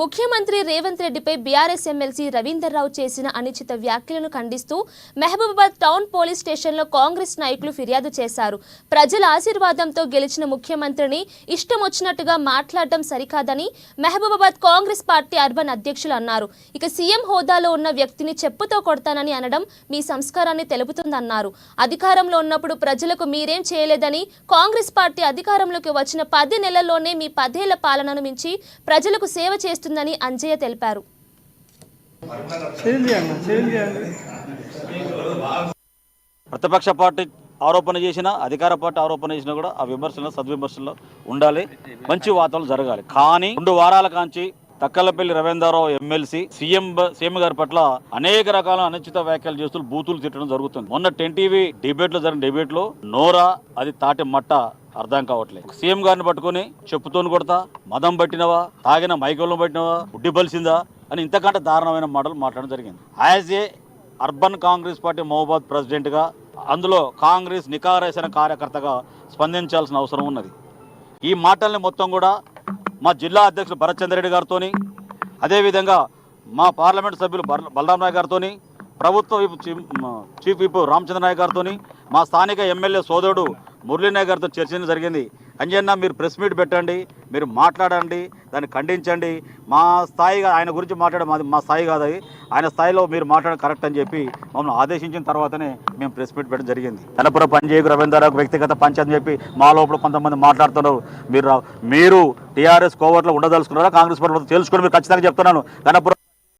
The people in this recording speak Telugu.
ముఖ్యమంత్రి రేవంత్ రెడ్డిపై బీఆర్ఎస్ ఎమ్మెల్సీ రవీందర్ రావు చేసిన అనుచిత వ్యాఖ్యలను ఖండిస్తూ మహబూబాబాద్ టౌన్ పోలీస్ స్టేషన్లో కాంగ్రెస్ నాయకులు ఫిర్యాదు చేశారు. ప్రజల ఆశీర్వాదంతో గెలిచిన ముఖ్యమంత్రిని ఇష్టం వచ్చినట్టుగా మాట్లాడడం సరికాదని మహబూబాబాద్ కాంగ్రెస్ పార్టీ అర్బన్ అధ్యక్షులు అన్నారు. ఇక సీఎం హోదాలో ఉన్న వ్యక్తిని చెప్పుతో కొడతానని అనడం మీ సంస్కారాన్ని తెలుపుతుందన్నారు. అధికారంలో ఉన్నప్పుడు ప్రజలకు మీరేం చేయలేదని, కాంగ్రెస్ పార్టీ అధికారంలోకి వచ్చిన 10 నెలల్లోనే మీ 10 ఏళ్ల పాలనను మించి ప్రజలకు సేవ చేస్తుందని అంజయ్య తెలిపారు. ప్రతిపక్ష పార్టీ ఆరోపణ చేసినా, అధికార పార్టీ ఆరోపణ చేసినా కూడా ఆ విమర్శలు సద్విమర్శల్లో ఉండాలి, మంచి వాతావరణం జరగాలి. కానీ 2 వారాల కాంచి తక్కలపల్లి రవీంద్రరావు ఎమ్మెల్సీ సీఎం గారి పట్ల అనేక రకాల అనుచిత వ్యాఖ్యలు చేస్తూ బూతులు తిట్టడం జరుగుతుంది. మొన్న 10 టీవీ డిబేట్లో జరిగిన డిబేట్లో నోరా అది తాటి మట్ట అర్థం కావట్లేదు. సీఎం గారిని పట్టుకుని చెప్పుతోని కొడతా, మదం పట్టినవా, తాగిన మైకంలో పట్టినవా, ఉడ్డి బలిసిందా అని ఇంతకంటే దారుణమైన మాటలు మాట్లాడడం జరిగింది. As a urban Congress party Mahabubabad ప్రెసిడెంట్గా, అందులో కాంగ్రెస్ నికారేసిన కార్యకర్తగా స్పందించాల్సిన అవసరం ఉన్నది. ఈ మాటల్ని మొత్తం కూడా మా జిల్లా అధ్యక్షులు భరత్ చంద్రెడ్డి గారితో, అదేవిధంగా మా పార్లమెంట్ సభ్యులు బలరాం నాయక్ గారితో, ప్రభుత్వ చీఫ్ విప్ రామచంద్ర నాయక్ గారితో, మా స్థానిక ఎమ్మెల్యే సోదరుడు మురళీనాయక్ గారితో చర్చించడం జరిగింది. అంజన్న మీరు ప్రెస్ మీట్ పెట్టండి, మీరు మాట్లాడండి, దాన్ని ఖండించండి. మా స్థాయిగా ఆయన గురించి మాట్లాడడం మా స్థాయి కాదు, ఆయన స్థాయిలో మీరు మాట్లాడడం కరెక్ట్ అని చెప్పి మమ్మల్ని ఆదేశించిన తర్వాతనే మేము ప్రెస్ మీట్ పెట్టడం జరిగింది. కనపుర పనిచేయకు రవీంద్రరావు వ్యక్తిగత పంచ్ అని చెప్పి మా లోపల కొంతమంది మాట్లాడుతున్నారు. మీరు టీఆర్ఎస్ కోవర్ట్లో ఉండదలుచుకున్నారా, కాంగ్రెస్ పార్టీ తెలుసుకుని మీరు ఖచ్చితంగా చెప్తున్నాను. కనపుర